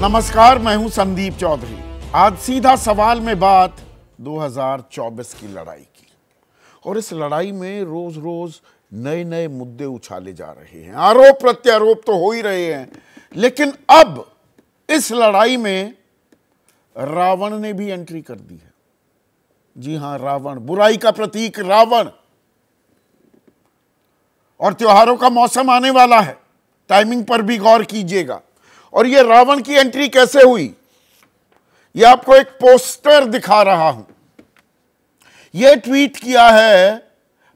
नमस्कार, मैं हूं संदीप चौधरी। आज सीधा सवाल में बात 2024 की लड़ाई की, और इस लड़ाई में रोज रोज नए नए मुद्दे उछाले जा रहे हैं। आरोप प्रत्यारोप तो हो ही रहे हैं, लेकिन अब इस लड़ाई में रावण ने भी एंट्री कर दी है। जी हां, रावण, बुराई का प्रतीक रावण। और त्योहारों का मौसम आने वाला है, टाइमिंग पर भी गौर कीजिएगा। और ये रावण की एंट्री कैसे हुई, ये आपको एक पोस्टर दिखा रहा हूं। यह ट्वीट किया है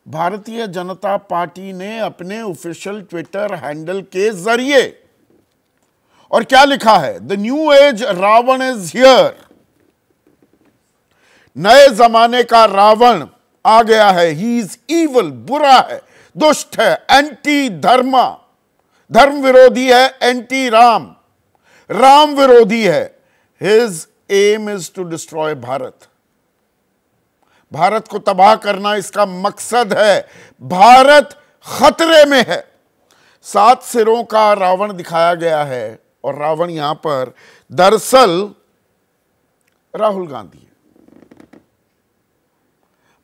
भारतीय जनता पार्टी ने अपने ऑफिशियल ट्विटर हैंडल के जरिए। और क्या लिखा है? The new age Ravan is here. नए जमाने का रावण आ गया है। ही इज इवल, बुरा है, दुष्ट है, एंटी धर्म, धर्म विरोधी है, एंटी राम, राम विरोधी है। His aim is to destroy Bharat. Bharat को तबाह करना इसका मकसद है। भारत खतरे में है। 7 सिरों का रावण दिखाया गया है, और रावण यहां पर दरअसल राहुल गांधी है।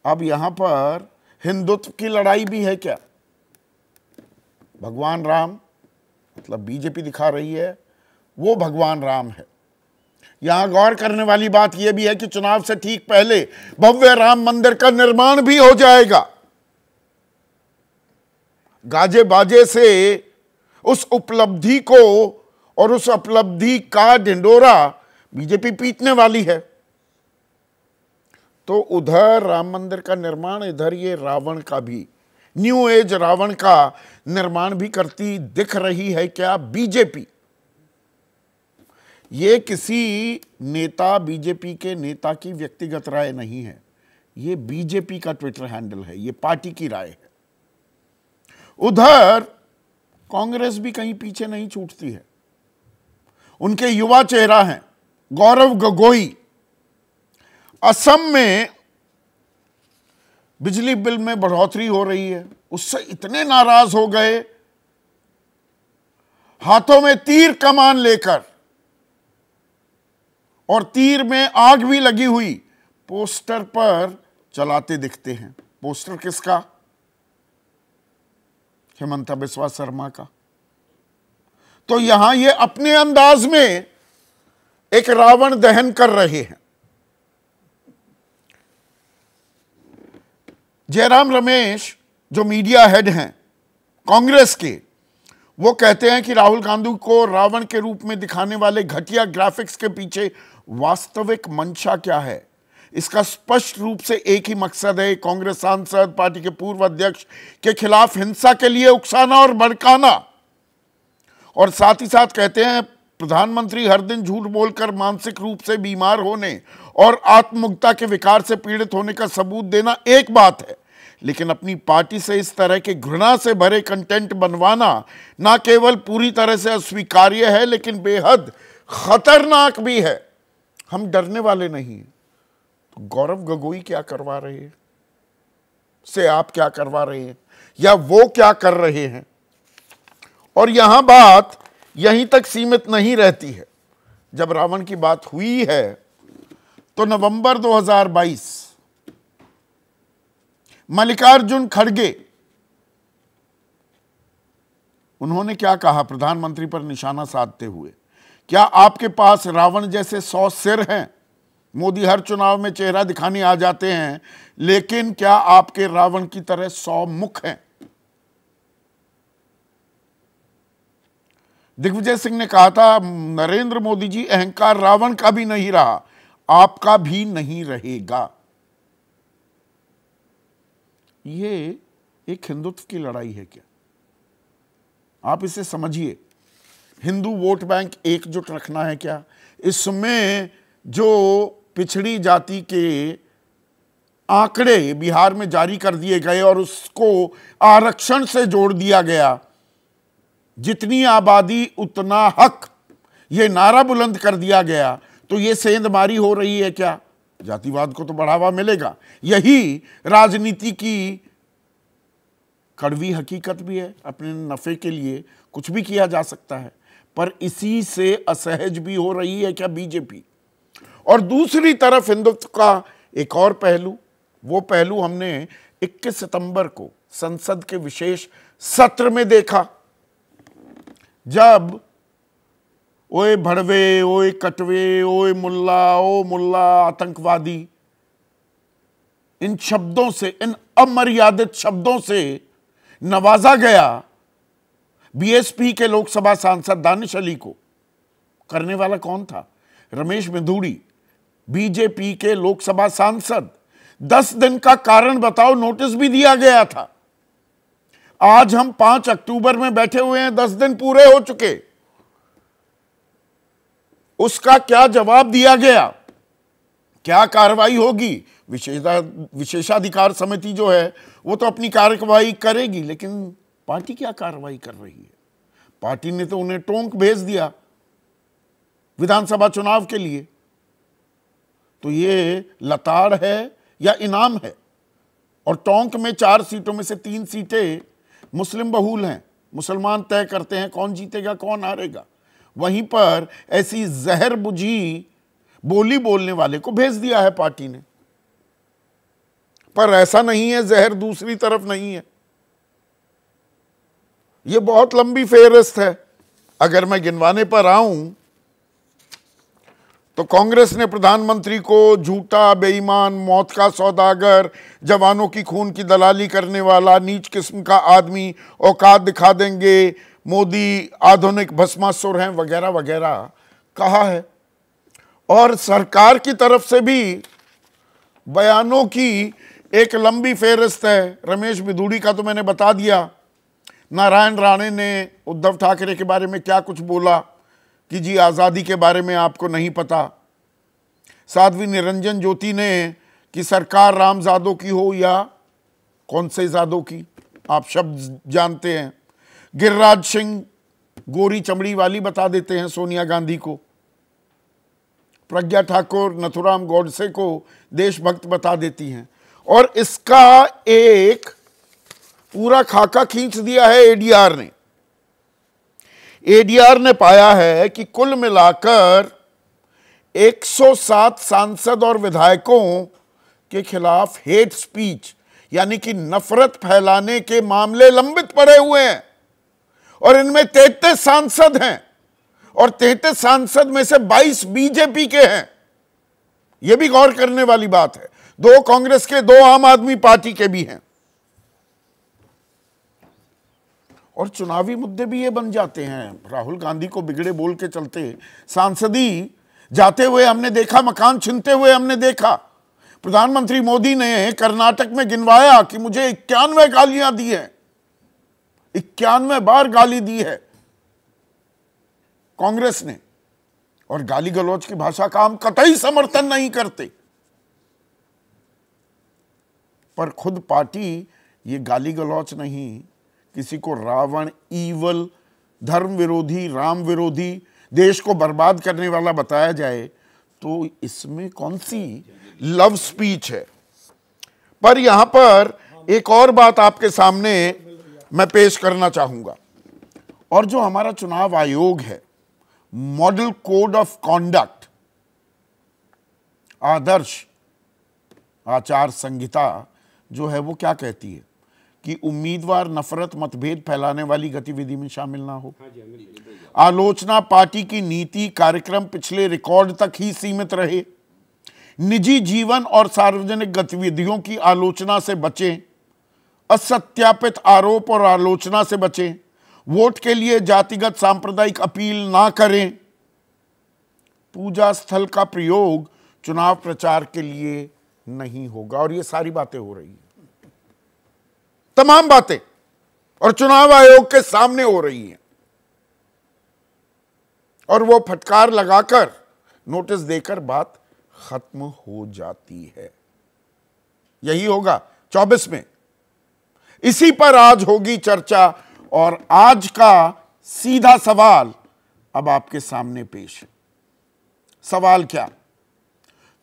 अब यहां पर हिंदुत्व की लड़ाई भी है क्या? भगवान राम, मतलब बीजेपी दिखा रही है वो भगवान राम है। यहां गौर करने वाली बात यह भी है कि चुनाव से ठीक पहले भव्य राम मंदिर का निर्माण भी हो जाएगा। गाजे बाजे से उस उपलब्धि को और उस उपलब्धि का ढिंडोरा बीजेपी पीटने वाली है। तो उधर राम मंदिर का निर्माण, इधर ये रावण का भी, न्यू एज रावण का निर्माण भी करती दिख रही है क्या बीजेपी? ये किसी नेता, बीजेपी के नेता की व्यक्तिगत राय नहीं है। ये बीजेपी का ट्विटर हैंडल है, ये पार्टी की राय है। उधर कांग्रेस भी कहीं पीछे नहीं छूटती है। उनके युवा चेहरा हैं गौरव गोगोई। असम में बिजली बिल में बढ़ोतरी हो रही है, उससे इतने नाराज हो गए, हाथों में तीर कमान लेकर, और तीर में आग भी लगी हुई, पोस्टर पर चलाते दिखते हैं। पोस्टर किसका? हिमंता बिस्वा शर्मा का। तो यहां ये अपने अंदाज में एक रावण दहन कर रहे हैं। जयराम रमेश जो मीडिया हेड हैं कांग्रेस के, वो कहते हैं कि राहुल गांधी को रावण के रूप में दिखाने वाले घटिया ग्राफिक्स के पीछे वास्तविक मंशा क्या है। इसका स्पष्ट रूप से एक ही मकसद है, कांग्रेस सांसद, पार्टी के पूर्व अध्यक्ष के खिलाफ हिंसा के लिए उकसाना और भड़काना। और साथ ही साथ कहते हैं प्रधानमंत्री हर दिन झूठ बोलकर मानसिक रूप से बीमार होने और आत्ममुक्ता के विकार से पीड़ित होने का सबूत देना एक बात है, लेकिन अपनी पार्टी से इस तरह के घृणा से भरे कंटेंट बनवाना ना केवल पूरी तरह से अस्वीकार्य है, लेकिन बेहद खतरनाक भी है। हम डरने वाले नहीं हैं। तो गौरव गोगोई क्या करवा रहे हैं, से आप क्या करवा रहे हैं, या वो क्या कर रहे हैं? और यहां बात यहीं तक सीमित नहीं रहती है। जब रावण की बात हुई है तो नवंबर 2022 मल्लिकार्जुन खड़गे, उन्होंने क्या कहा प्रधानमंत्री पर निशाना साधते हुए? क्या आपके पास रावण जैसे 100 सिर हैं? मोदी हर चुनाव में चेहरा दिखाने आ जाते हैं, लेकिन क्या आपके रावण की तरह 100 मुख हैं? दिग्विजय सिंह ने कहा था, नरेंद्र मोदी जी, अहंकार रावण का भी नहीं रहा, आपका भी नहीं रहेगा। ये एक हिंदुत्व की लड़ाई है क्या? आप इसे समझिए। हिंदू वोट बैंक एकजुट रखना है क्या? इसमें जो पिछड़ी जाति के आंकड़े बिहार में जारी कर दिए गए और उसको आरक्षण से जोड़ दिया गया, जितनी आबादी उतना हक, ये नारा बुलंद कर दिया गया, तो ये सेंधमारी हो रही है क्या? जातिवाद को तो बढ़ावा मिलेगा। यही राजनीति की कड़वी हकीकत भी है। अपने नफे के लिए कुछ भी किया जा सकता है। पर इसी से असहज भी हो रही है क्या बीजेपी? और दूसरी तरफ हिंदुत्व का एक और पहलू, वो पहलू हमने 21 सितंबर को संसद के विशेष सत्र में देखा, जब ओए भड़वे, ओए कटवे, ओए मुल्ला, ओ मुल्ला, आतंकवादी, इन शब्दों से, इन अमर्यादित शब्दों से नवाजा गया बीएसपी के लोकसभा सांसद दानिश अली को। करने वाला कौन था? रमेश मिधुड़ी, बीजेपी के लोकसभा सांसद। 10 दिन का कारण बताओ नोटिस भी दिया गया था। आज हम 5 अक्टूबर में बैठे हुए हैं, 10 दिन पूरे हो चुके। उसका क्या जवाब दिया गया? क्या कार्रवाई होगी? विशेषाधिकार समिति जो है वो तो अपनी कार्रवाई करेगी, लेकिन पार्टी क्या कार्रवाई कर रही है? पार्टी ने तो उन्हें टोंक भेज दिया विधानसभा चुनाव के लिए। तो ये लताड़ है या इनाम है? और टोंक में 4 सीटों में से 3 सीटें मुस्लिम बहुल हैं। मुसलमान तय करते हैं कौन जीतेगा कौन हारेगा। वहीं पर ऐसी जहर बुझी बोली बोलने वाले को भेज दिया है पार्टी ने। पर ऐसा नहीं है, जहर दूसरी तरफ नहीं है। यह बहुत लंबी फेहरिस्त है। अगर मैं गिनवाने पर आऊं तो कांग्रेस ने प्रधानमंत्री को झूठा, बेईमान, मौत का सौदागर, जवानों की खून की दलाली करने वाला, नीच किस्म का आदमी, औकात दिखा देंगे, मोदी आधुनिक भस्मासुर हैं, वगैरह वगैरह कहा है। और सरकार की तरफ से भी बयानों की एक लंबी फेहरिस्त है। रमेश मिधुड़ी का तो मैंने बता दिया। नारायण राणे ने उद्धव ठाकरे के बारे में क्या कुछ बोला कि जी आज़ादी के बारे में आपको नहीं पता। साध्वी निरंजन ज्योति ने कि सरकार रामजादों की हो या कौन से जादों की, आप शब्द जानते हैं। गिरिराज सिंह गोरी चमड़ी वाली बता देते हैं सोनिया गांधी को। प्रज्ञा ठाकुर नथुराम गौडसे को देशभक्त बता देती हैं। और इसका एक पूरा खाका खींच दिया है एडीआर ने। एडीआर ने पाया है कि कुल मिलाकर 107 सांसद और विधायकों के खिलाफ हेट स्पीच यानी कि नफरत फैलाने के मामले लंबित पड़े हुए हैं। और इनमें 33 सांसद हैं और 33 सांसद में से 22 बीजेपी के हैं। यह भी गौर करने वाली बात है। 2 कांग्रेस के, 2 आम आदमी पार्टी के भी हैं। और चुनावी मुद्दे भी ये बन जाते हैं। राहुल गांधी को बिगड़े बोल के चलते सांसदी जाते हुए हमने देखा, मकान छीनते हुए हमने देखा। प्रधानमंत्री मोदी ने कर्नाटक में गिनवाया कि मुझे 91 गालियां दी हैं, 91 बार गाली दी है कांग्रेस ने। और गाली गलौज की भाषा का हम कतई समर्थन नहीं करते, पर खुद पार्टी ये गाली गलौज नहीं, किसी को रावण, ईवल, धर्म विरोधी, राम विरोधी, देश को बर्बाद करने वाला बताया जाए तो इसमें कौन सी लव स्पीच है। पर यहां पर एक और बात आपके सामने मैं पेश करना चाहूंगा। और जो हमारा चुनाव आयोग है, मॉडल कोड ऑफ कॉन्डक्ट, आदर्श आचार संहिता जो है वो क्या कहती है कि उम्मीदवार नफरत, मतभेद फैलाने वाली गतिविधि में शामिल ना हो। आलोचना पार्टी की नीति, कार्यक्रम पिछले रिकॉर्ड तक ही सीमित रहे। निजी जीवन और सार्वजनिक गतिविधियों की आलोचना से बचें। असत्यापित आरोप और आलोचना से बचें। वोट के लिए जातिगत सांप्रदायिक अपील ना करें। पूजा स्थल का प्रयोग चुनाव प्रचार के लिए नहीं होगा। और ये सारी बातें हो रही हैं, तमाम बातें, और चुनाव आयोग के सामने हो रही हैं। और वो फटकार लगाकर, नोटिस देकर बात खत्म हो जाती है। यही होगा 24 में। इसी पर आज होगी चर्चा। और आज का सीधा सवाल अब आपके सामने पेश है। सवाल क्या?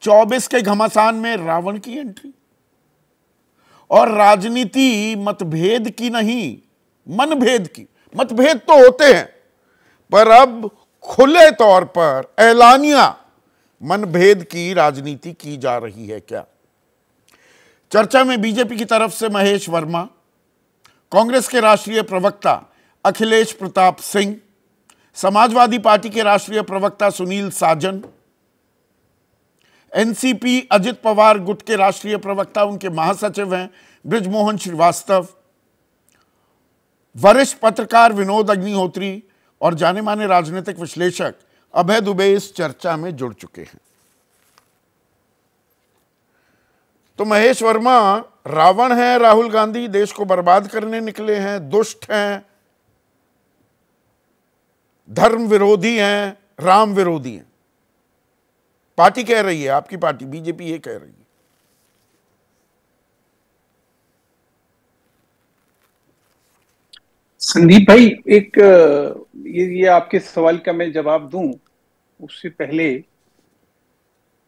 24 के घमासान में रावण की एंट्री। और राजनीति मतभेद की नहीं, मनभेद की। मतभेद तो होते हैं, पर अब खुले तौर पर ऐलानिया मनभेद की राजनीति की जा रही है क्या? चर्चा में बीजेपी की तरफ से महेश वर्मा, कांग्रेस के राष्ट्रीय प्रवक्ता अखिलेश प्रताप सिंह, समाजवादी पार्टी के राष्ट्रीय प्रवक्ता सुनील साजन, एनसीपी अजित पवार गुट के राष्ट्रीय प्रवक्ता, उनके महासचिव हैं बृजमोहन श्रीवास्तव, वरिष्ठ पत्रकार विनोद अग्निहोत्री और जाने माने राजनीतिक विश्लेषक अभय दुबे इस चर्चा में जुड़ चुके हैं। तो महेश वर्मा, रावण है राहुल गांधी, देश को बर्बाद करने निकले हैं, दुष्ट हैं, धर्म विरोधी हैं, राम विरोधी हैं। पार्टी कह रही है, आपकी पार्टी बीजेपी ये कह रही है। संदीप भाई, एक ये आपके सवाल का मैं जवाब दूं उससे पहले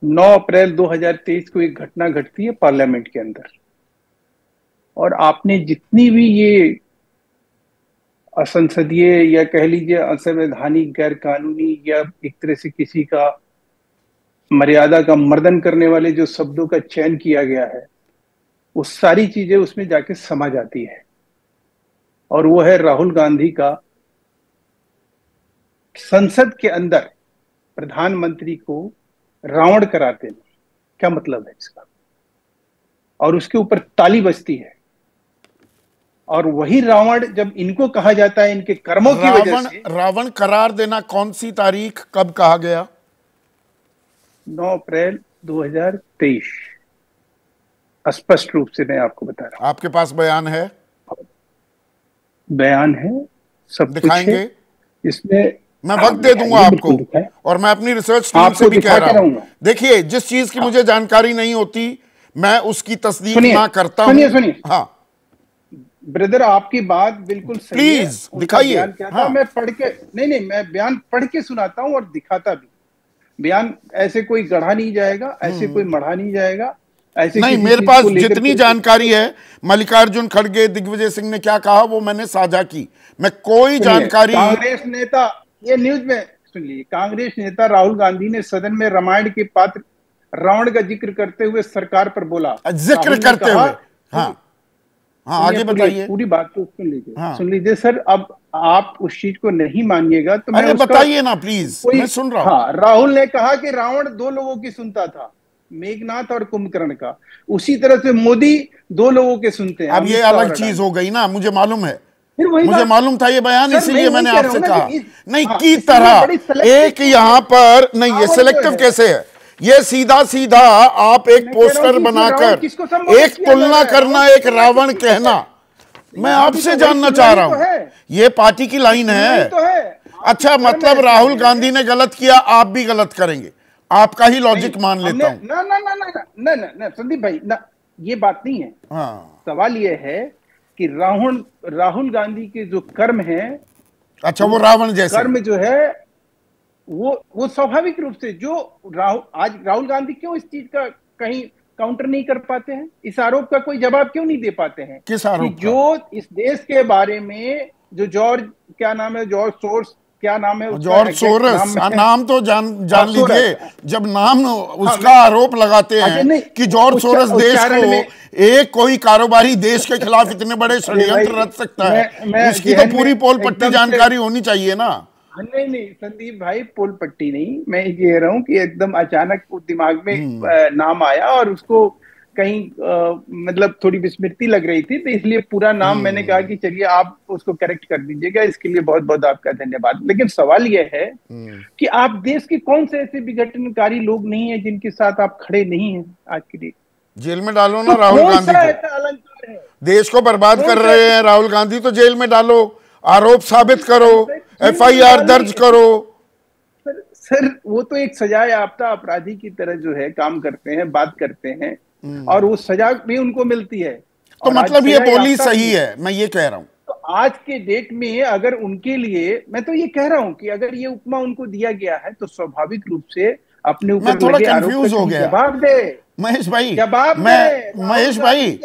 9 अप्रैल 2023 को एक घटना घटती है पार्लियामेंट के अंदर, और आपने जितनी भी ये असंसदीय या कह लीजिए असंवैधानिक, गैर कानूनी या एक तरह से किसी का मर्यादा का मर्दन करने वाले जो शब्दों का चयन किया गया है, वो सारी चीजें उसमें जाके समा जाती है। और वो है राहुल गांधी का संसद के अंदर प्रधानमंत्री को रावण करार देना। क्या मतलब है इसका? और उसके ऊपर ताली बजती है। और वही रावण जब इनको कहा जाता है इनके कर्मों की वजह से। रावण करार देना कौन सी तारीख, कब कहा गया? 9 अप्रैल 2023। स्पष्ट रूप से मैं आपको बता रहा हूं। आपके पास बयान है? बयान है, सब दिखाएंगे? इसमें मैं वक्त दे दूंगा आपको, और मैं अपनी रिसर्च टीम से भी कह रहा हूं। देखिए, जिस चीज की मुझे जानकारी नहीं होती मैं उसकी तस्दीक ना करता हूं। सुनिए। हाँ ब्रदर, आपकी बात बिल्कुल सही है। प्लीज दिखाइए। हाँ। मैं पढ़ के नहीं, मैं बयान पढ़ के सुनाता हूं और दिखाता भी। बयान ऐसे कोई गढ़ा नहीं जाएगा, ऐसे कोई मढ़ा नहीं जाएगा, ऐसे नहीं। मेरे पास जितनी जानकारी है, मल्लिकार्जुन खड़गे, दिग्विजय सिंह ने क्या कहा वो मैंने साझा की। मैं कोई जानकारी, कांग्रेस नेता, ये न्यूज में सुन लीजिए, कांग्रेस नेता राहुल गांधी ने सदन में रामायण के पात्र रावण का जिक्र करते हुए सरकार पर बोला। जिक्र करते हुए, हाँ आगे बताइए। पूरी बात तो सुन लीजिए। हाँ। सुन लीजिए सर, अब आप उस चीज को नहीं मानिएगा तो मैं बताइए ना प्लीज, मैं सुन रहा हूं। हाँ, राहुल ने कहा कि रावण 2 लोगों की सुनता था, मेघनाथ और कुंभकर्ण का। उसी तरह से मोदी 2 लोगों के सुनते हैं। अब ये अलग चीज हो गई ना, मुझे मालूम है, मुझे मालूम था ये बयान, इसीलिए मैंने आपसे कहा। नहीं की तरह एक यहाँ पर नहीं, ये सिलेक्टिव कैसे है? ये सीधा सीधा आप एक पोस्टर बनाकर एक तुलना करना, एक रावण कहना, मैं आपसे जानना चाह रहा हूं। ये पार्टी की लाइन है। अच्छा, मतलब राहुल गांधी ने गलत किया, आप भी गलत करेंगे, आपका ही लॉजिक मान लेता हूं। ना संदीप भाई, ना ये बात नहीं है। हाँ। सवाल ये है कि राहुल गांधी के जो कर्म हैं, अच्छा वो रावण जैसे कर्म जो है वो स्वाभाविक रूप से जो आज राहुल गांधी क्यों इस चीज का कहीं काउंटर नहीं कर पाते हैं? इस आरोप का कोई जवाब क्यों नहीं दे पाते हैं? किस आरोप? जो इस देश के बारे में जो जॉर्ज, क्या नाम है, जॉर्ज सोर्स, क्या नाम है, जॉर्ज सोरस, नाम तो जान लीजिए। जब नाम उसका आरोप लगाते हैं कि जॉर्ज सोरस देश को एक कोई कारोबारी देश के खिलाफ इतने बड़े षड्यंत्र रच सकता है, उसकी तो पूरी पोल पट्टी जानकारी होनी चाहिए ना। नहीं संदीप भाई, पोल पट्टी नहीं, मैं ये कह रहा हूँ कि एकदम अचानक दिमाग में नाम आया और उसको कहीं मतलब थोड़ी विस्मृति लग रही थी, तो इसलिए पूरा नाम मैंने कहा कि चलिए आप उसको करेक्ट कर दीजिएगा। इसके लिए बहुत बहुत आपका धन्यवाद। लेकिन सवाल यह है कि आप देश के कौन से ऐसे विघटनकारी लोग नहीं है जिनके साथ आप खड़े नहीं हैं आज की डेट? जेल में डालो ना राहुल गांधी को। देश को बर्बाद कर रहे हैं राहुल गांधी, तो जेल में डालो, आरोप साबित करो, FIR दर्ज करो। सर वो तो एक सजाए याफ्ता अपराधी की तरह जो है काम करते हैं, बात करते हैं, और वो सजा भी उनको मिलती है। तो मतलब ये बोली सही है, मैं ये कह रहा हूँ। तो आज के डेट में अगर उनके लिए, मैं तो ये कह रहा हूँ कि अगर ये उपमा उनको दिया गया है तो स्वाभाविक रूप से अपने ऊपर थोड़ा कंफ्यूज हो गया। जवाब दे महेश भाई, महेश भाई,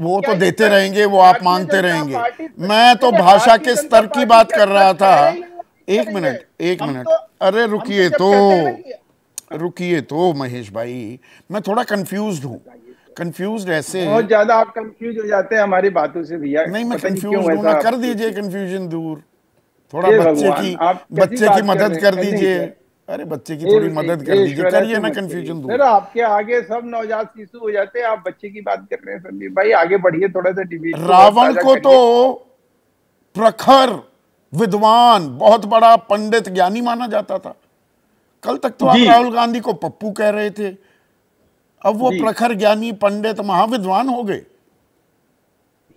वो तो देते रहेंगे, वो आप मांगते रहेंगे। मैं तो भाषा के स्तर की बात कर रहा था, एक मिनट, अरे रुकिए तो महेश भाई, मैं थोड़ा कंफ्यूज्ड हूँ। कंफ्यूज्ड ऐसे, बहुत ज्यादा आप कंफ्यूज हो जाते हैं हमारी बातों से भैया। नहीं मैं पता नहीं कंफ्यूज क्यों हूँ ना, ऐसा कर दीजिए कंफ्यूजन दूर। थोड़ा हे बच्चे भगवान, की आप कैसी बात मदद कर नहीं दीजिए। सर, अरे बच्चे की थोड़ी मदद कर दीजिए, ईश्वर करिए ऐसे ना मत कंफ्यूजन करिए सर। दूर। आपके आगे सब नवजात शिशु हो जाते हैं, आप बच्चे की बात कर रहे हैं। संदीप भाई आगे बढ़िए, थोड़ा सा डिबेट को और रावण ताजा को करिए। तो प्रखर विद्वान, बहुत बड़ा पंडित ज्ञानी माना जाता था। कल तक तो आप जी राहुल गांधी को पप्पू कह रहे थे, अब वो जी, प्रखर ज्ञानी पंडित महाविद्वान हो गए।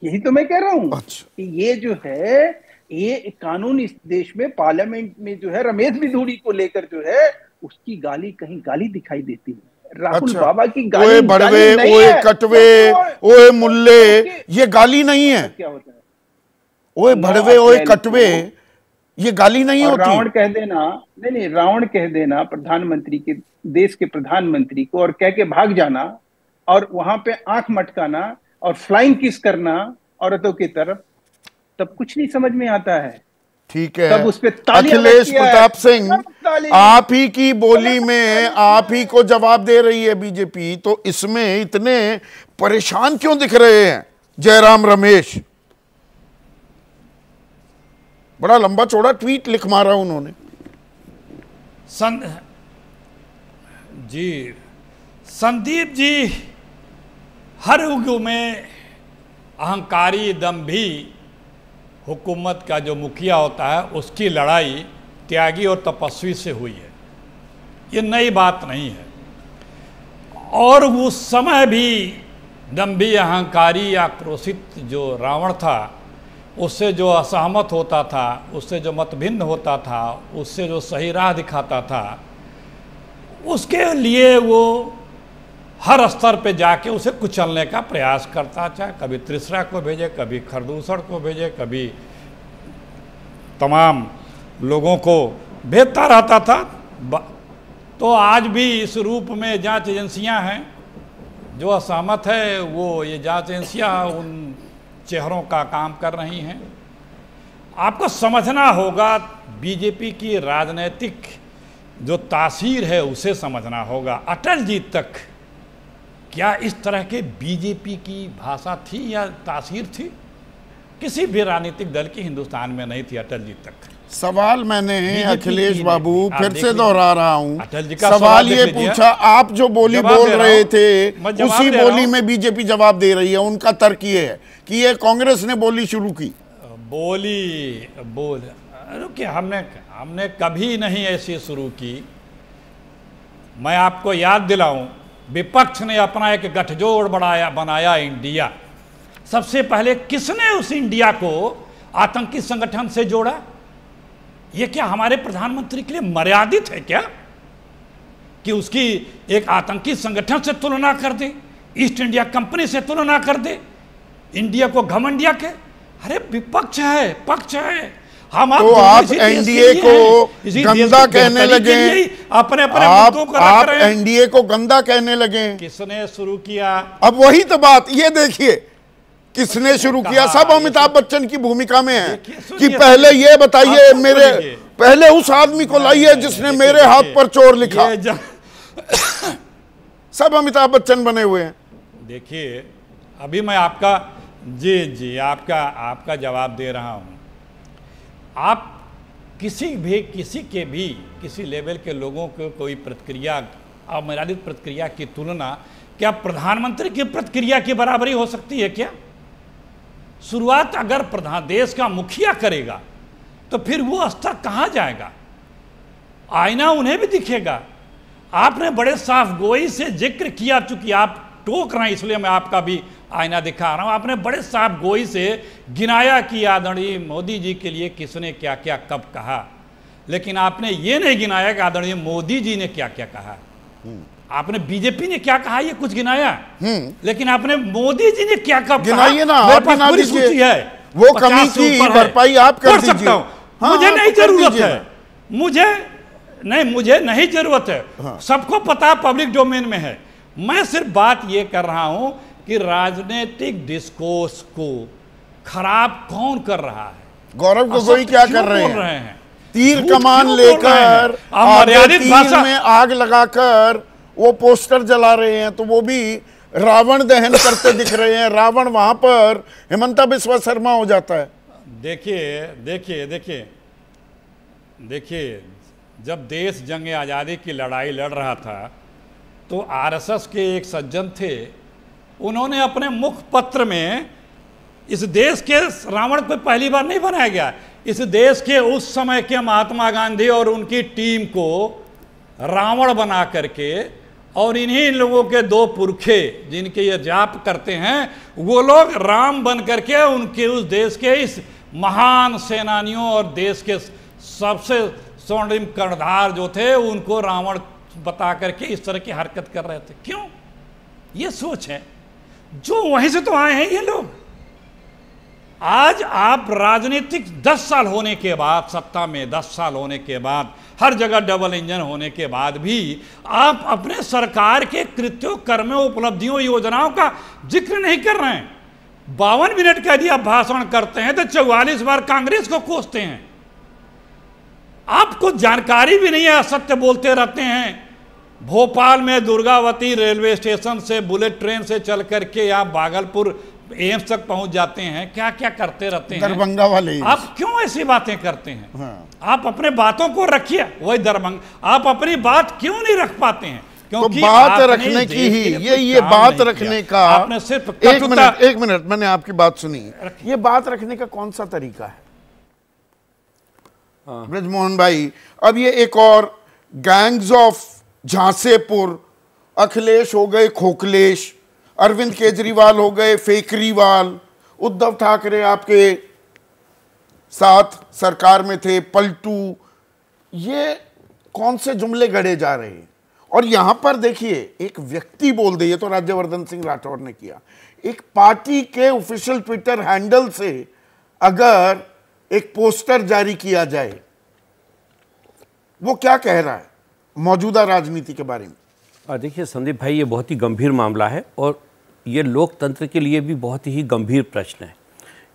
यही तो मैं कह रहा हूँ अच्छा, कि ये जो है, ये कानून इस देश में पार्लियामेंट में जो है रमेश बिधूड़ी को लेकर जो है, उसकी गाली कहीं गाली दिखाई देती है। राहुल अच्छा, बाबा की ओए गाली बड़वे, गाली नहीं ओए है, कटवे, बल्कि ओए वो मुल्ले, उसके ये गाली नहीं है। क्या होता है, ओए 9 भड़वे, ओए अप्रैल कटवे, को, ये गाली नहीं और होती। रावण कह देना, नहीं रावण कह देना प्रधानमंत्री के, देश के प्रधानमंत्री को, और कह के भाग जाना, और वहां पे आंख मटकाना और फ्लाइंग किस करना औरतों की तरफ, तब कुछ नहीं समझ में आता है। ठीक है, तब उस पे तालियां अखिलेश बजती है, प्रताप सिंह, कलम ताली, आप ही की बोली कलम में ताली आप ही को जवाब दे रही है बीजेपी, तो इसमें इतने परेशान क्यों दिख रहे हैं जयराम रमेश? बड़ा लंबा चौड़ा ट्वीट लिख मारा उन्होंने। जी संदीप जी, हर युग में अहंकारी दंभी हुकूमत का जो मुखिया होता है, उसकी लड़ाई त्यागी और तपस्वी से हुई है। ये नई बात नहीं है। और उस समय भी दंभी, अहंकारी, आक्रोशित जो रावण था, उससे जो असहमत होता था, उससे जो मतभिन्न होता था, उससे जो सही राह दिखाता था, उसके लिए वो हर स्तर पे जाके उसे कुचलने का प्रयास करता। चाहे कभी त्रिसरा को भेजे, कभी खरदूसर को भेजे, कभी तमाम लोगों को भेजता रहता था। तो आज भी इस रूप में जांच एजेंसियां हैं, जो असहमत है वो ये जांच एजेंसियां उन चेहरों का काम कर रही हैं। आपको समझना होगा, बीजेपी की राजनीतिक जो तासीर है उसे समझना होगा। अटल जी तक क्या इस तरह के बीजेपी की भाषा थी या तासीर थी? किसी भी राजनीतिक दल की हिंदुस्तान में नहीं थी अटल जी तक। सवाल मैंने अखिलेश बाबू फिर से लीजिए। दोहरा रहा हूं, अटल जी का सवाल देख ये लीजिए। पूछा, आप जो बोली जवाब बोल दे रहा रहे हूं। थे मैं जवाब उसी दे रहा बोली हूं। में बीजेपी जवाब दे रही है। उनका तर्क ये है कि ये कांग्रेस ने बोली शुरू की। बोल रुकिए, हमने कभी नहीं ऐसी शुरू की। मैं आपको याद दिलाऊं, विपक्ष ने अपना एक गठजोड़ बनाया इंडिया। सबसे पहले किसने उस इंडिया को आतंकी संगठन से जोड़ा? ये क्या हमारे प्रधानमंत्री के लिए मर्यादित है क्या कि उसकी एक आतंकी संगठन से तुलना कर दे, ईस्ट इंडिया कंपनी से तुलना कर दे, इंडिया को घमंडिया के? अरे विपक्ष है, पक्ष है। हम तो आप एनडीए को गंदा कहने लगे, अपने मुद्दों को आप एनडीए को गंदा कहने लगे। किसने शुरू किया? अब वही तो बात, ये देखिए किसने शुरू किया। सब अमिताभ बच्चन की भूमिका में है कि पहले ये बताइए, मेरे पहले उस आदमी को लाइए जिसने मेरे हाथ पर चोर लिखा। सब अमिताभ बच्चन बने हुए हैं। देखिए, अभी मैं आपका जी आपका जवाब दे रहा हूं। आप किसी लेवल के लोगों को कोई प्रतिक्रिया, अमर्यादित प्रतिक्रिया की तुलना क्या प्रधानमंत्री की प्रतिक्रिया की बराबरी हो सकती है क्या? शुरुआत अगर देश का मुखिया करेगा तो फिर वो स्तर कहां जाएगा? आईना उन्हें भी दिखेगा। आपने बड़े साफ गोई से जिक्र किया, चूंकि आप टोक रहे हैं इसलिए मैं आपका भी आईना दिखा रहा हूं। आपने बड़े साफ गोई से गिनाया कि आदरणीय मोदी जी के लिए किसने क्या क्या कब कहा, लेकिन आपने ये नहीं गिनाया कि आदरणीय मोदी जी ने क्या क्या कहा। आपने बीजेपी ने क्या कहा ये कुछ गिनाया, लेकिन आपने मोदी जी ने क्या कब गिनाइए ना, मेरे आप पास गिना पूरी दीजिए। सूची है, वो 50 कमी से की ऊपर है। भरपाई आप कर कर दीजिए। सकता हूं। हाँ, मुझे हाँ, नहीं तो कर जरूरत दीजिए है, मुझे नहीं जरूरत है। हाँ। सबको पता है, पब्लिक डोमेन में है। मैं सिर्फ बात ये कर रहा हूं कि राजनीतिक डिस्कोर्स को खराब कौन कर रहा है? गौरव गोगोई क्या कर रहे हैं? तीर झूठ कमान क्यों बोल रहे हैं? लेकर आप आगे मर्यादित तीर भाषा में आग लगाकर वो पोस्टर जला रहे हैं, तो वो भी रावण दहन करते दिख रहे हैं। रावण वहां पर हिमंता बिस्वा शर्मा हो जाता है। देखिए देखिए देखिए देखिए, जब देश जंग आज़ादी की लड़ाई लड़ रहा था तो आरएसएस के एक सज्जन थे, उन्होंने अपने मुखपत्र में इस देश के रावण को पहली बार नहीं बनाया गया, इस देश के उस समय के महात्मा गांधी और उनकी टीम को रावण बना करके, और इन्हीं लोगों के दो पुरखे जिनके ये जाप करते हैं, वो लोग राम बन करके उनके उस देश के इस महान सेनानियों और देश के सबसे स्वर्णिम कर्णधार जो थे उनको रावण बता करके इस तरह की हरकत कर रहे थे। क्यों? ये सोच है, जो वहीं से तो आए हैं ये लोग। आज आप राजनीतिक 10 साल होने के बाद, सत्ता में 10 साल होने के बाद, हर जगह डबल इंजन होने के बाद भी आप अपने सरकार के कृत्यों, कर्मों, उपलब्धियों, योजनाओं का जिक्र नहीं कर रहे हैं। 52 मिनट का यदि आप भाषण करते हैं तो 44 बार कांग्रेस को कोसते हैं। आपको जानकारी भी नहीं है, असत्य बोलते रहते हैं। भोपाल में दुर्गावती रेलवे स्टेशन से बुलेट ट्रेन से चल करके आप भागलपुर एम्स तक पहुंच जाते हैं, क्या क्या करते रहते हैं। दरभंगा वाले आप क्यों ऐसी बातें करते हैं? हाँ। आप अपने बातों को रखिए, वही दरभंगा। आप अपनी बात क्यों नहीं रख पाते हैं? क्योंकि बात रखने की ही ये बात रखने का आपने सिर्फ एक मिनट मैंने आपकी बात सुनी। ये बात रखने का कौन सा तरीका है ब्रजमोहन भाई? अब ये एक और गैंग्स ऑफ झांसेपुर, अखिलेश हो गए खोखलेश, अरविंद केजरीवाल हो गए फेकरीवाल, उद्धव ठाकरे आपके साथ सरकार में थे पलटू, ये कौन से जुमले गढ़े जा रहे हैं? और यहां पर देखिए एक व्यक्ति बोल दे, ये तो राज्यवर्धन सिंह राठौर ने किया, एक पार्टी के ऑफिशियल ट्विटर हैंडल से अगर एक पोस्टर जारी किया जाए, वो क्या कह रहा है मौजूदा राजनीति के बारे में? देखिए संदीप भाई, ये बहुत ही गंभीर मामला है और ये लोकतंत्र के लिए भी बहुत ही गंभीर प्रश्न है,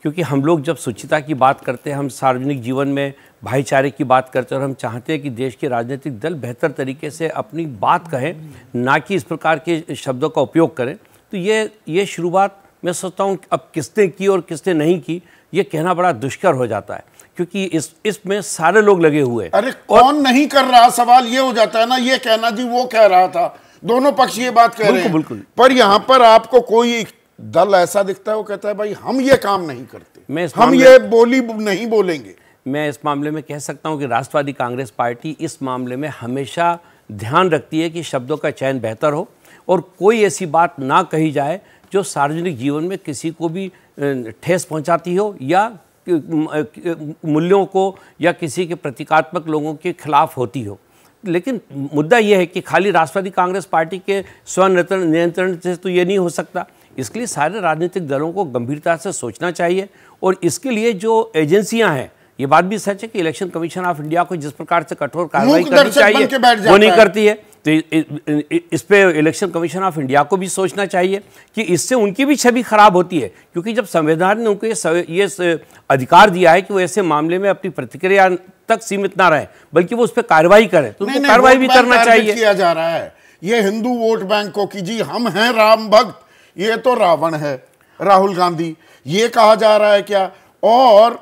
क्योंकि हम लोग जब शुचिता की बात करते हैं, हम सार्वजनिक जीवन में भाईचारे की बात करते हैं और हम चाहते हैं कि देश के राजनीतिक दल बेहतर तरीके से अपनी बात कहें, ना कि इस प्रकार के शब्दों का उपयोग करें, तो ये शुरुआत मैं सोचता हूँ अब किसने की और किसने नहीं की, ये कहना बड़ा दुष्कर हो जाता है, क्योंकि इसमें सारे लोग लगे हुए। अरे कौन नहीं कर रहा, सवाल ये हो जाता है ना, ये कहना जी वो कह रहा था, दोनों पक्ष ये बात कह रहे हैं। बिल्कुल। पर यहां पर आपको कोई दल ऐसा दिखता है वो कहता है भाई हम ये काम नहीं करते, हम ये बोली नहीं बोलेंगे। मैं इस मामले में कह सकता हूं कि राष्ट्रवादी कांग्रेस पार्टी इस मामले में हमेशा ध्यान रखती है कि शब्दों का चयन बेहतर हो और कोई ऐसी बात ना कही जाए जो सार्वजनिक जीवन में किसी को भी ठेस पहुंचाती हो या मूल्यों को या किसी के प्रतीकात्मक लोगों के खिलाफ होती हो। लेकिन मुद्दा यह है कि खाली राष्ट्रवादी कांग्रेस पार्टी के स्व नियंत्रण से तो ये नहीं हो सकता। इसके लिए सारे राजनीतिक दलों को गंभीरता से सोचना चाहिए और इसके लिए जो एजेंसियां हैं, ये बात भी सच है कि इलेक्शन कमीशन ऑफ इंडिया को जिस प्रकार से कठोर कार्रवाई करनी चाहिए वो नहीं करती है, तो इस पे इलेक्शन कमीशन ऑफ इंडिया को भी सोचना चाहिए कि इससे उनकी भी छवि खराब होती है, क्योंकि जब संविधान ने उनको ये अधिकार दिया है कि वो ऐसे मामले में अपनी प्रतिक्रिया तक सीमित ना रहे बल्कि वो उस पर कार्रवाई करें, तो उनको कार्रवाई भी करना चाहिए। किया जा रहा है ये हिंदू वोट बैंकों की, जी हम हैं राम भक्त, ये तो रावण है राहुल गांधी, ये कहा जा रहा है क्या? और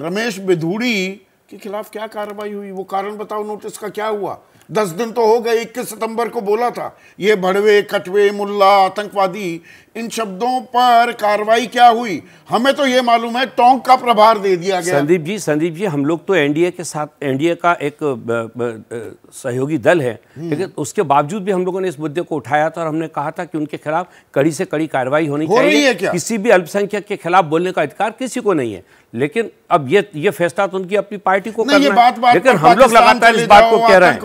रमेश बिधूड़ी के खिलाफ क्या कार्रवाई हुई, वो कारण बताओ, नोटिस का क्या हुआ? 10 दिन तो हो गए, 21 सितंबर को बोला था ये भड़वे कटवे मुल्ला आतंकवादी, इन शब्दों पर कार्रवाई क्या हुई? हमें तो ये मालूम है टोंक का प्रभार दे दिया गया। संदीप जी हम लोग तो एनडीए के साथ, एनडीए का एक सहयोगी दल है, लेकिन उसके बावजूद भी हम लोगों ने इस मुद्दे को उठाया था और हमने कहा था कि उनके खिलाफ कड़ी से कड़ी कार्रवाई होनी चाहिए। किसी भी अल्पसंख्यक के खिलाफ बोलने का अधिकार किसी को नहीं है, लेकिन अब ये फैसला तो उनकी अपनी पार्टी को करना है, लेकिन हम लोग लगातार इस बात को कह रहे हैं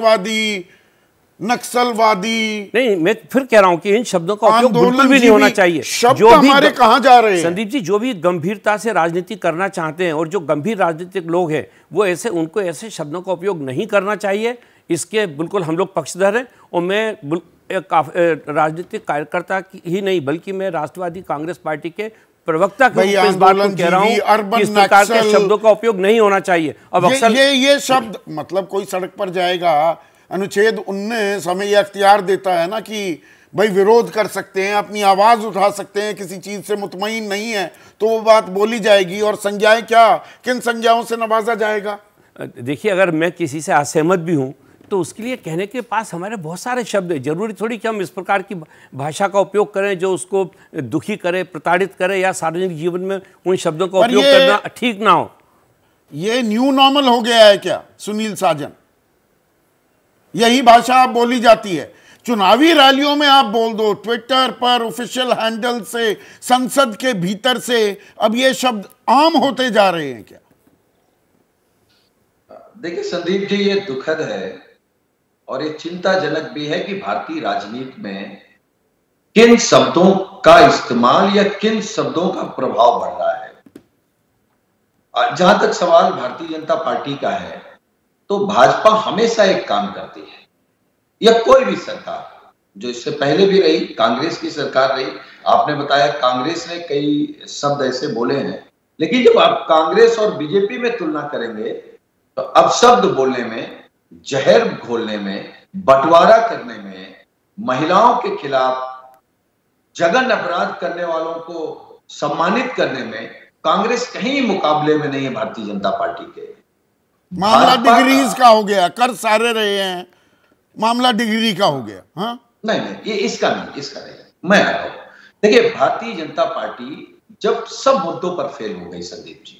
नक्सलवादी नहीं, मैं फिर कह रहा हूं कि इन शब्दों का उपयोग बिल्कुल भी नहीं होना चाहिए। जो हमारे कहां जा रहे हैं संदीप जी, जो भी गंभीरता से राजनीति करना चाहते हैं और जो गंभीर राजनीतिक लोग हैं वो उनको ऐसे शब्दों का उपयोग नहीं करना चाहिए। इसके बिल्कुल हम लोग पक्षधर हैं और मैं एक राजनीतिक कार्यकर्ता ही नहीं बल्कि मैं राष्ट्रवादी कांग्रेस पार्टी के प्रवक्ता के रूप में इस बात को कह रहा हूं कि इस प्रकार के शब्दों का उपयोग नहीं होना चाहिए। अब अक्सर ये शब्द, मतलब कोई सड़क पर जाएगा, अनुच्छेद 19 हमें ये अख्तियार देता है ना कि भाई विरोध कर सकते हैं, अपनी आवाज उठा सकते हैं, किसी चीज से मुतमईन नहीं है तो वो बात बोली जाएगी। और संज्ञाएं क्या, किन संज्ञाओं से नवाजा जाएगा? देखिए, अगर मैं किसी से असहमत भी हूं तो उसके लिए कहने के पास हमारे बहुत सारे शब्द हैं। जरूरी थोड़ी कि हम इस प्रकार की भाषा का उपयोग करें जो उसको दुखी करे, प्रताड़ित करे या सार्वजनिक जीवन में उन शब्दों का उपयोग करना ठीक ना हो। ये न्यू नॉर्मल हो गया है क्या सुनील साजन? यही भाषा आप बोली जाती है? चुनावी रैलियों में आप बोल दो, ट्विटर पर ऑफिशियल हैंडल से, संसद के भीतर से, अब ये शब्द आम होते जा रहे हैं क्या? देखिए संदीप जी, ये दुखद है और ये चिंताजनक भी है कि भारतीय राजनीति में किन शब्दों का इस्तेमाल या किन शब्दों का प्रभाव बढ़ रहा है। जहां तक सवाल भारतीय जनता पार्टी का है तो भाजपा हमेशा एक काम करती है, या कोई भी सरकार जो इससे पहले भी रही, कांग्रेस की सरकार रही, आपने बताया कांग्रेस ने कई शब्द ऐसे बोले हैं, लेकिन जब आप कांग्रेस और बीजेपी में तुलना करेंगे तो अब शब्द बोलने में, जहर घोलने में, बंटवारा करने में, महिलाओं के खिलाफ जघन्य अपराध करने वालों को सम्मानित करने में कांग्रेस कहीं मुकाबले में नहीं है भारतीय जनता पार्टी के। मामला डिग्रीज का हो गया, कर सारे रहे हैं, मामला डिग्री का हो गया। हाँ नहीं, ये इसका नहीं, मैं आ रहा हूं। देखिए, भारतीय जनता पार्टी जब सब मुद्दों पर फेल हो गई संदीप जी,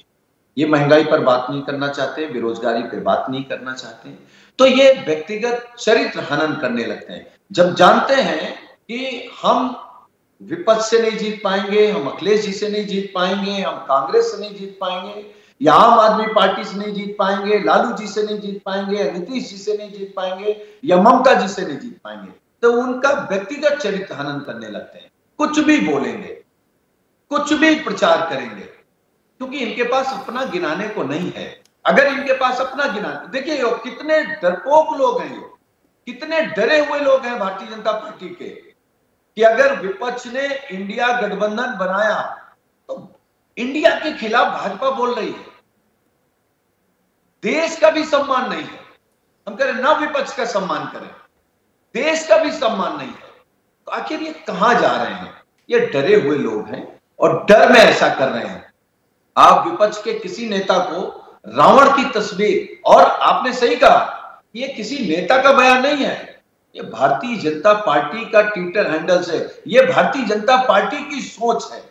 ये महंगाई पर बात नहीं करना चाहते, बेरोजगारी पर बात नहीं करना चाहते, तो ये व्यक्तिगत चरित्र हनन करने लगते हैं। जब जानते हैं कि हम विपक्ष से नहीं जीत पाएंगे, हम अखिलेश जी से नहीं जीत पाएंगे, हम कांग्रेस से नहीं जीत पाएंगे, या आम आदमी पार्टी से नहीं जीत पाएंगे, लालू जी से नहीं जीत पाएंगे, नीतीश जी से नहीं जीत पाएंगे, या ममता जी से नहीं जीत पाएंगे, तो उनका व्यक्तिगत चरित्र हनन करने लगते हैं। कुछ भी बोलेंगे, कुछ भी प्रचार करेंगे, क्योंकि इनके पास अपना गिनाने को नहीं है। अगर इनके पास अपना गिनाने, देखिए कितने डरपोक लोग हैं, कितने डरे हुए लोग हैं भारतीय जनता पार्टी के, कि अगर विपक्ष ने इंडिया गठबंधन बनाया तो इंडिया के खिलाफ भाजपा बोल रही है, देश का भी सम्मान नहीं है। हम कह रहे ना विपक्ष का सम्मान करें, देश का भी सम्मान नहीं है, तो आखिर ये कहां जा रहे हैं? ये डरे हुए लोग हैं और डर में ऐसा कर रहे हैं। आप विपक्ष के किसी नेता को रावण की तस्वीर, और आपने सही कहा, ये किसी नेता का बयान नहीं है, ये भारतीय जनता पार्टी का ट्विटर हैंडल से, ये भारतीय जनता पार्टी की सोच है।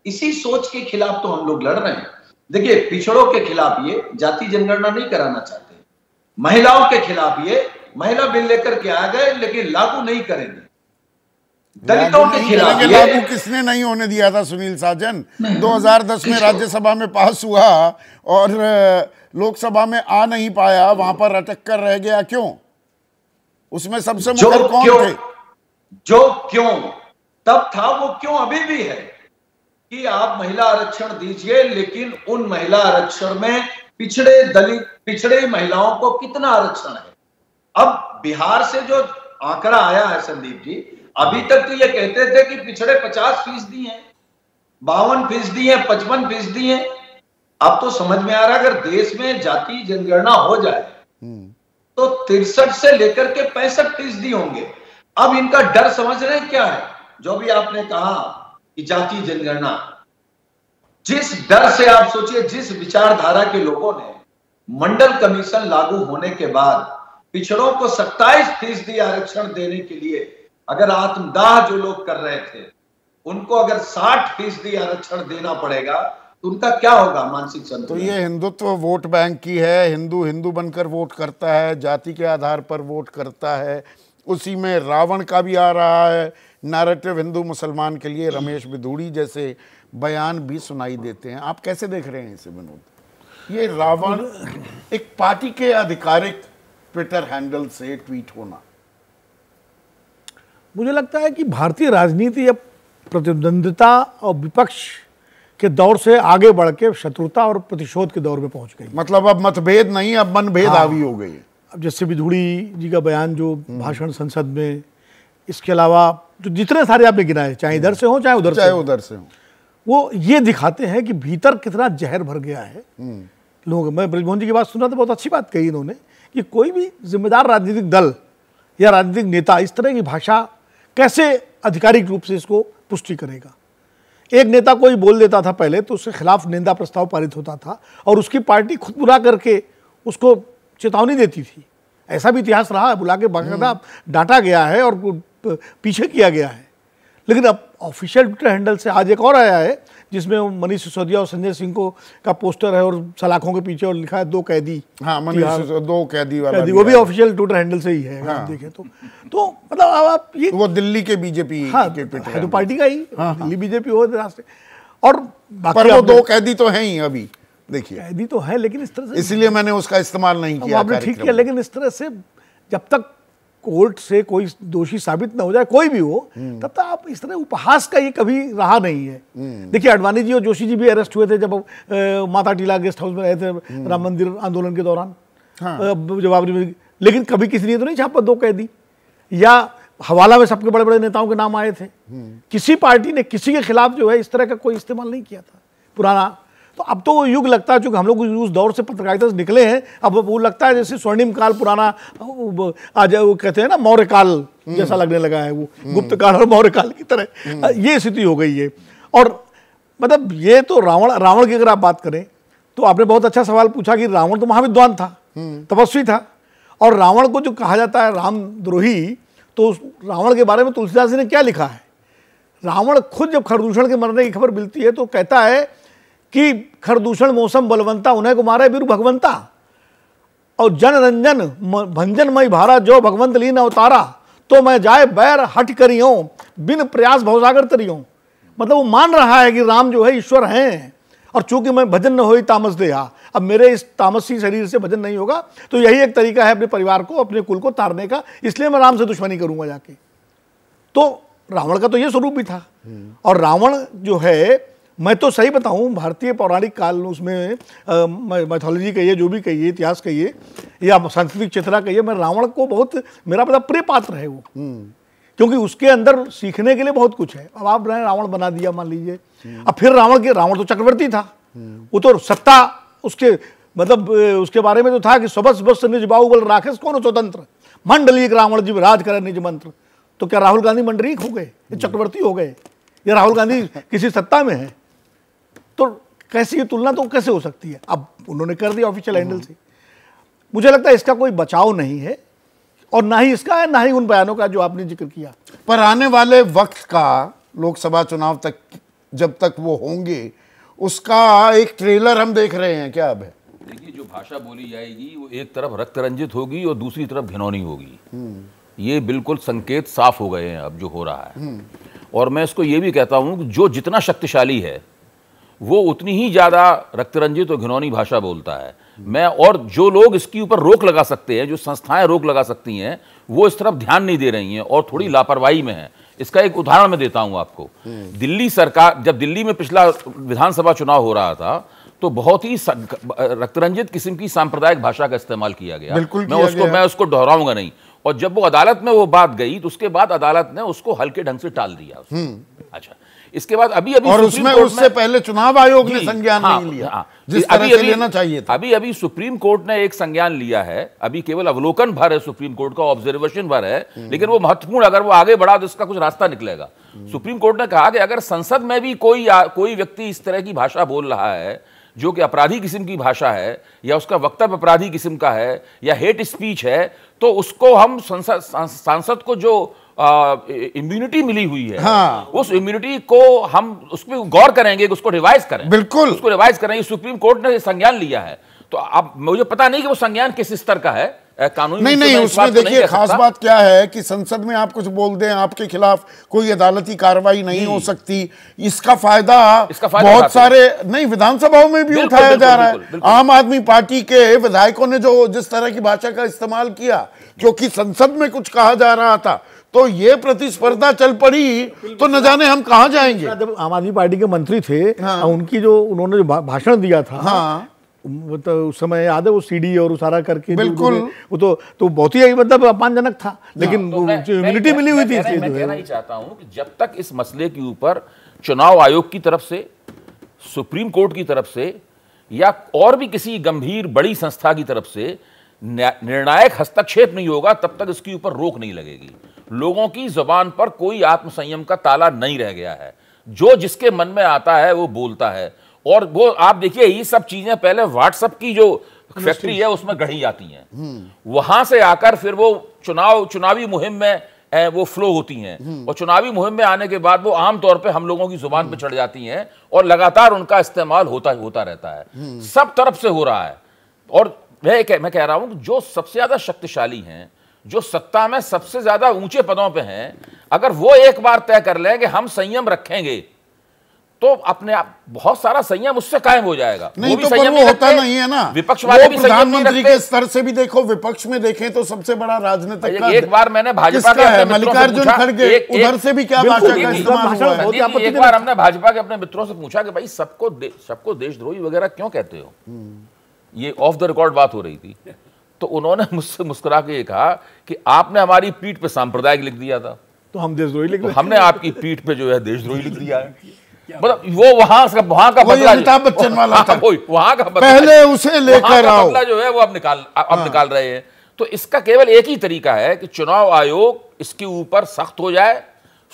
इसी सोच के खिलाफ तो हम लोग लड़ रहे हैं। देखिए, पिछड़ों के खिलाफ ये जाति जनगणना नहीं कराना चाहते, महिलाओं के खिलाफ ये महिला बिल लेकर के आ गए लेकिन लागू नहीं करेंगे, दलितों के खिलाफ लागू किसने नहीं होने दिया था सुनील साजन? 2010 में राज्यसभा में पास हुआ और लोकसभा में आ नहीं पाया, वहां पर अटक कर रह गया। क्यों? उसमें सबसे मुखर कौन थे? जो क्यों तब था वो क्यों अभी भी है, कि आप महिला आरक्षण दीजिए, लेकिन उन महिला आरक्षण में पिछड़े दलित, पिछड़े महिलाओं को कितना आरक्षण है? अब बिहार से जो आंकड़ा आया है संदीप जी, अभी तक तो ये कहते थे कि पिछड़े 50% हैं, 52% हैं, 55% हैं। अब तो समझ में आ रहा है अगर देश में जाति जनगणना हो जाए तो 63 से लेकर के 65% होंगे। अब इनका डर समझ रहे हैं क्या है? जो भी आपने कहा कि जाति जनगणना, जिस डर से आप सोचिए, जिस विचारधारा के लोगों ने मंडल कमीशन लागू होने के बाद पिछड़ों को 27% आरक्षण देने के लिए अगर आत्मदाह जो लोग कर रहे थे, उनको अगर 60% आरक्षण देना पड़ेगा तो उनका क्या होगा मानसिक संतुलन? तो ये हिंदुत्व वोट बैंक की है, हिंदू हिंदू बनकर वोट करता है, जाति के आधार पर वोट करता है। उसी में रावण का भी आ रहा है नैरेटिव हिंदू मुसलमान के लिए। रमेश बिधूड़ी जैसे बयान भी सुनाई देते हैं। आप कैसे देख रहे हैं इसे विनोद? ये रावण एक पार्टी के आधिकारिक ट्विटर हैंडल से ट्वीट होना, मुझे लगता है कि भारतीय राजनीति अब प्रतिद्वंद्विता और विपक्ष के दौर से आगे बढ़ के शत्रुता और प्रतिशोध के दौर में पहुंच गई। मतलब अब मतभेद नहीं, अब मनभेद हावी हो गई। अब जैसे बिधूड़ी जी का बयान, जो भाषण संसद में, इसके अलावा जो जितने सारे आपने गिनाए, चाहे इधर से हो चाहे उधर से हो, वो ये दिखाते हैं कि भीतर कितना जहर भर गया है लोगों का। मैं ब्रजमोहन जी की बात सुन रहा था, बहुत अच्छी बात कही इन्होंने कि कोई भी जिम्मेदार राजनीतिक दल या राजनीतिक नेता इस तरह की भाषा कैसे आधिकारिक रूप से इसको पुष्टि करेगा। एक नेता कोई बोल देता था पहले तो उसके खिलाफ निंदा प्रस्ताव पारित होता था और उसकी पार्टी खुद बुला करके उसको चेतावनी देती थी। ऐसा भी इतिहास रहा है, बुला के बाकायदा डांटा गया है और पीछे किया गया है। लेकिन अब ऑफिशियल ट्विटर हैंडल से आज एक और आया है जिसमें मनीष सिसोदिया और संजय सिंह को का पोस्टर है और सलाखों के पीछे और लिखा है 2 कैदी। हाँ, मनीष 2 कैदी वाला वो भी ऑफिशियल ट्विटर हैंडल से ही है। हाँ। आप देखें तो मतलब अब आप ये वो दिल्ली के बीजेपी के ट्विटर तो पार्टी का ही दिल्ली बीजेपी हो रास्ते। और पर वो 2 कैदी तो हैं ही अभी, देखिए कैदी तो है, लेकिन इस तरह से इसलिए मैंने उसका इस्तेमाल नहीं किया। आपने ठीक किया, लेकिन इस तरह से जब तक कोर्ट से कोई दोषी साबित ना हो जाए, कोई भी हो, तब तक आप इस तरह उपहास का ये कभी रहा नहीं है। देखिए अडवाणी जी और जोशी जी भी अरेस्ट हुए थे जब माता टीला गेस्ट हाउस में रहे थे राम मंदिर आंदोलन के दौरान। जवाबरी में, लेकिन कभी किसी ने तो नहीं छापा 2 कैदी। या हवाला में सबके बड़े बड़े नेताओं के नाम आए थे। किसी पार्टी ने किसी के खिलाफ जो है इस तरह का कोई इस्तेमाल नहीं किया था पुराना। तो अब तो वो युग लगता है, चूंकि हम लोग उस दौर से पत्रकारिता से निकले हैं, अब वो लगता है जैसे स्वर्णिम काल पुराना आज वो कहते हैं ना मौर्य काल जैसा लगने लगा है, वो गुप्त काल और मौर्य काल की तरह ये स्थिति हो गई है। और मतलब ये तो रावण की अगर आप बात करें तो आपने बहुत अच्छा सवाल पूछा कि रावण तो महाविद्वान था, तपस्वी था, और रावण को जो कहा जाता है रामद्रोही, तो रावण के बारे में तुलसीदास जी ने क्या लिखा है? रावण खुद जब खरदूषण के मरने की खबर मिलती है तो कहता है कि खरदूषण मौसम बलवंता उन्हें को मारे बिरु भगवंता, और जन रंजन भंजन मई भारा जो भगवंत लीन अवतारा, तो मैं जाए बैर हट करियो बिन प्रयास भवसागर तरियो। मतलब वो मान रहा है कि राम जो है ईश्वर हैं, और चूंकि मैं भजन न होई तामस देहा, अब मेरे इस तामसी शरीर से भजन नहीं होगा, तो यही एक तरीका है अपने परिवार को अपने कुल को तारने का, इसलिए मैं राम से दुश्मनी करूंगा जाके। तो रावण का तो ये स्वरूप भी था। और रावण जो है, मैं तो सही बताऊं, भारतीय पौराणिक काल उसमें मैथोलॉजी कहिए, जो भी कहिए, इतिहास कहिए या सांस्कृतिक चेतना कहिए, मैं रावण को बहुत मेरा मतलब प्रिय पात्र है वो, क्योंकि उसके अंदर सीखने के लिए बहुत कुछ है। अब आप रावण बना दिया मान लीजिए, अब फिर रावण तो चक्रवर्ती था, वो तो सत्ता उसके मतलब उसके बारे में तो था कि सबस बस निज बाहु बल राखेस कौन स्वतंत्र, मंडलीक रावण जीव राज करे निज मंत्र। तो क्या राहुल गांधी मंडलीक हो गए, ये चक्रवर्ती हो गए, या राहुल गांधी किसी सत्ता में है? तो कैसी ये तुलना तो कैसे हो सकती है? अब उन्होंने कर दिया ऑफिशियल हैंडल से। मुझे लगता है इसका कोई बचाव नहीं है, और ना ही इसका है ना ही उन बयानों का जो आपने जिक्र किया। पर आने वाले वक्त का लोकसभा चुनाव तक जब तक वो होंगे उसका एक ट्रेलर हम देख रहे हैं क्या? अब है देखिए, जो भाषा बोली जाएगी वो एक तरफ रक्त रंजित होगी और दूसरी तरफ घिनौनी होगी। ये बिल्कुल संकेत साफ हो गए हैं अब जो हो रहा है। और मैं इसको ये भी कहता हूं कि जो जितना शक्तिशाली है वो उतनी ही ज़्यादा रक्तरंजित और घिनौनी भाषा बोलता है। और जो लोग इसके ऊपर रोक लगा सकते हैं, जो संस्थाएं रोक लगा सकती हैं, वो इस तरफ ध्यान नहीं दे रही हैं और थोड़ी लापरवाही में है। इसका एक उदाहरण मैं देता हूं आपको। दिल्ली सरकार, जब दिल्ली में पिछला विधानसभा चुनाव हो रहा था, तो बहुत ही रक्तरंजित किस्म की सांप्रदायिक भाषा का इस्तेमाल किया गया। मैं उसको दोहराऊंगा नहीं। और जब वो अदालत में वो बात गई तो उसके बाद अदालत ने उसको हल्के ढंग से टाल दिया। अच्छा, इसके बाद अभी और उसमें उससे पहले चुनाव आयोग ने संज्ञान नहीं लिया जिस तरह से लेना चाहिए था। अभी सुप्रीम कोर्ट ने एक संज्ञान लिया है। अभी केवल अवलोकन भर है, सुप्रीम कोर्ट का ऑब्जर्वेशन भर है, लेकिन वो महत्वपूर्ण, अगर वो आगे बढ़ा तो इसका कुछ रास्ता निकलेगा। सुप्रीम कोर्ट ने कहा कि अगर संसद में भी कोई व्यक्ति इस तरह की भाषा बोल रहा है जो कि अपराधी किस्म की भाषा है, या उसका वक्तव्य अपराधी किस्म का है, या हेट स्पीच है, तो उसको हम सांसद को जो इम्यूनिटी मिली हुई है, उस इम्यूनिटी को हम उस पर गौर करेंगे कि उसको रिवाइज करें। बिल्कुल, उसको रिवाइज करेंगे। सुप्रीम कोर्ट ने संज्ञान लिया है। तो अब मुझे पता नहीं कि वो संज्ञान किस स्तर का है कानूनी। नहीं, उसमें देखिए खास बात क्या है कि संसद में आप कुछ बोल दें, आपके खिलाफ कोई अदालती कार्रवाई नहीं हो सकती। इसका फायदा बहुत सारे नहीं विधानसभाओं में भी उठाया जा रहा है। आम आदमी पार्टी के विधायकों ने जो जिस तरह की भाषा का इस्तेमाल किया, क्योंकि संसद में कुछ कहा जा रहा था, तो ये प्रतिस्पर्धा चल पड़ी तो न जाने हम कहां जाएंगे। जब आम आदमी पार्टी के मंत्री थे, उनकी उन्होंने जो भाषण दिया था, तो उस समय याद है वो सीडी और उसारा करके, बिल्कुल वो तो बहुत ही मतलब अपमानजनक था, लेकिन तो इम्यूनिटी मिली हुई थी। मैं कहना ही चाहता हूं कि जब तक इस मसले के ऊपर चुनाव आयोग की तरफ से, सुप्रीम कोर्ट की तरफ से या और भी किसी गंभीर बड़ी संस्था की तरफ से निर्णायक हस्तक्षेप नहीं होगा, तब तक इसके ऊपर रोक नहीं लगेगी। लोगों की जुबान पर कोई आत्मसंयम का ताला नहीं रह गया है। जो जिसके मन में आता है वो बोलता है। और वो आप देखिए, ये सब चीजें पहले व्हाट्सएप की जो फैक्ट्री है उसमें गढ़ी जाती हैं, वहां से आकर फिर वो चुनावी मुहिम में वो फ्लो होती हैं, और चुनावी मुहिम में आने के बाद वो आमतौर पे हम लोगों की जुबान पे चढ़ जाती हैं और लगातार उनका इस्तेमाल होता रहता है। सब तरफ से हो रहा है। और मैं कह रहा हूं कि जो सबसे ज्यादा शक्तिशाली हैं, जो सत्ता में सबसे ज्यादा ऊंचे पदों पे हैं, अगर वो एक बार तय कर लें कि हम संयम रखेंगे, तो अपने आप बहुत सारा संयम उससे कायम हो जाएगा। नहीं वो तो पर वो होता नहीं है ना। विपक्ष वाले भी प्रधानमंत्री के स्तर से भी देखो, विपक्ष में देखें तो सबसे बड़ा राजनीतिक एक बार मैंने भाजपा के है मल्लिकार्जुन खड़गे, उधर से भी क्या भाषा का इस्तेमाल हुआ है। एक बार हमने भाजपा के अपने मित्रों से पूछा कि भाई सबको देशद्रोही वगैरह क्यों कहते हो, ये ऑफ द रिकॉर्ड बात हो रही थी, तो उन्होंने मुझसे मुस्कुरा के ये कहा कि आपने हमारी पीठ पे सांप्रदायिक लिख दिया था, तो हम देशद्रोही लिख दिया, हमने आपकी पीठ पे जो है देशद्रोही लिख दिया है। मतलब वो वहां का बदला, अमिताभ बच्चन वाला था, वहां का पहले उसे लेकर आओ, बदला जो है वो अब निकाल रहे हैं। तो इसका केवल एक ही तरीका है कि चुनाव आयोग इसके ऊपर सख्त हो जाए,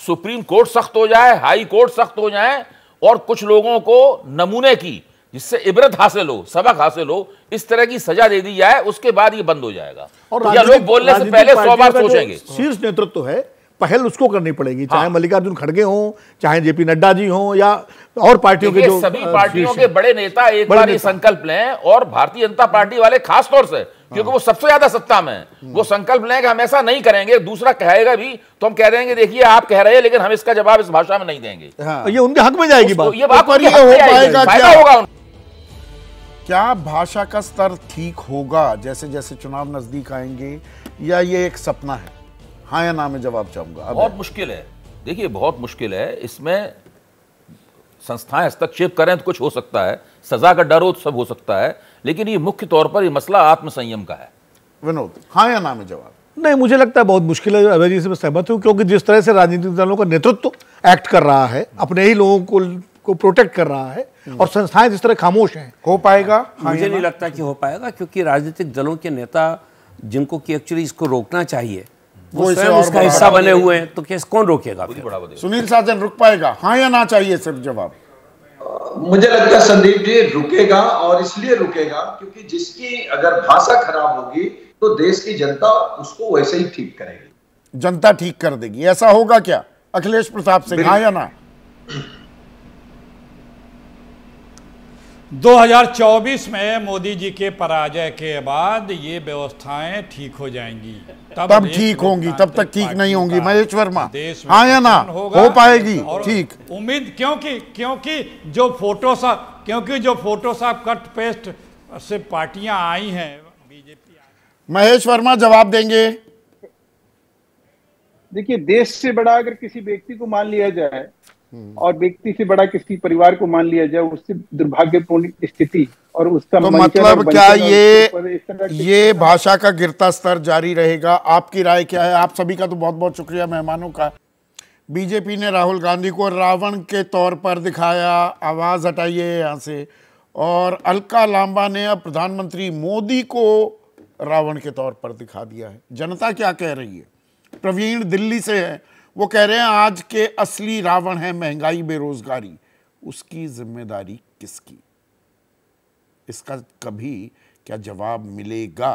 सुप्रीम कोर्ट सख्त हो जाए, हाई कोर्ट सख्त हो जाए, और कुछ लोगों को नमूने की, जिससे इबरत हासिल हो, सबक हासिल हो, इस तरह की सजा दे दी जाए, उसके बाद ये बंद हो जाएगा। और लोग बोलने से पहले 100 बार सोचेंगे। शीर्ष नेतृत्व है, पहल उसको करनी पड़ेगी, चाहे मल्लिकार्जुन खड़गे हों, चाहे जेपी नड्डा जी हों, या और पार्टियों के जो सभी पार्टियों के बड़े नेता एक बार ये संकल्प लें, और भारतीय जनता पार्टी वाले खास तौर से, क्योंकि वो सबसे ज्यादा सत्ता में है, वो संकल्प लें कि हम ऐसा नहीं करेंगे। दूसरा कहेगा भी तो हम कह देंगे देखिए आप कह रहे हैं, लेकिन हम इसका जवाब इस भाषा में नहीं देंगे। ये उनके हक में जाएगी बात। ये बात हो पाएगा, फायदा होगा। क्या भाषा का स्तर ठीक होगा जैसे जैसे चुनाव नजदीक आएंगे, या ये एक सपना है? हाँ या ना में जवाब चाहूंगा। बहुत मुश्किल है, देखिए बहुत मुश्किल है। इसमें संस्थाएं हस्तक्षेप करें तो कुछ हो सकता है, सजा का डर हो तो सब हो सकता है, लेकिन ये मुख्य तौर पर ये मसला आत्मसंयम का है। विनोद, हाँ या ना में जवाब? नहीं, मुझे लगता है बहुत मुश्किल है। अभय जी से मैं सहमत हूँ, क्योंकि जिस तरह से राजनीतिक दलों का नेतृत्व एक्ट कर रहा है, अपने ही लोगों को प्रोटेक्ट कर रहा है, और संस्थाएं जिस तरह खामोश हैं, हो पाएगा? मुझे नहीं लगता कि हो पाएगा, क्योंकि राजनीतिक दलों के नेता जिनको कि एक्चुअली इसको रोकना चाहिए वो स्वयं उसका हिस्सा बने हुए हैं, तो केस कौन रोकेगा? सुनील साजन, रुक पाएगा? हाँ या ना चाहिए सिर्फ जवाब। मुझे लगता है संदीप जी रुकेगा, और इसलिए रुकेगा क्योंकि जिसकी अगर भाषा खराब होगी तो देश की जनता उसको वैसे ही ठीक करेगी, जनता ठीक कर देगी। ऐसा होगा क्या? अखिलेश प्रताप सिंह, हाँ या ना? 2024 में मोदी जी के पराजय के बाद ये व्यवस्थाएं ठीक हो जाएंगी, तब ठीक होंगी, तब तक ठीक नहीं होंगी। महेश वर्मा, हाँ या ना? हो पाएगी ठीक? उम्मीद, क्योंकि जो फोटोशॉप कट पेस्ट से पार्टियां आई हैं, बीजेपी। महेश वर्मा जवाब देंगे। देखिए, देश से बड़ा अगर किसी व्यक्ति को मान लिया जाए और व्यक्ति से बड़ा किसी परिवार को मान लिया जाए, उससे दुर्भाग्यपूर्ण स्थिति और उसका तो मतलब क्या ये भाषा का गिरता स्तर जारी रहेगा? आपकी राय क्या है? आप सभी का तो बहुत बहुत शुक्रिया मेहमानों का। बीजेपी ने राहुल गांधी को रावण के तौर पर दिखाया, आवाज हटाइए यहाँ से, और अलका लांबा ने अब प्रधानमंत्री मोदी को रावण के तौर पर दिखा दिया है। जनता क्या कह रही है? प्रवीण दिल्ली से है, वो कह रहे हैं आज के असली रावण है महंगाई, बेरोजगारी, उसकी जिम्मेदारी किसकी? इसका कभी क्या जवाब मिलेगा?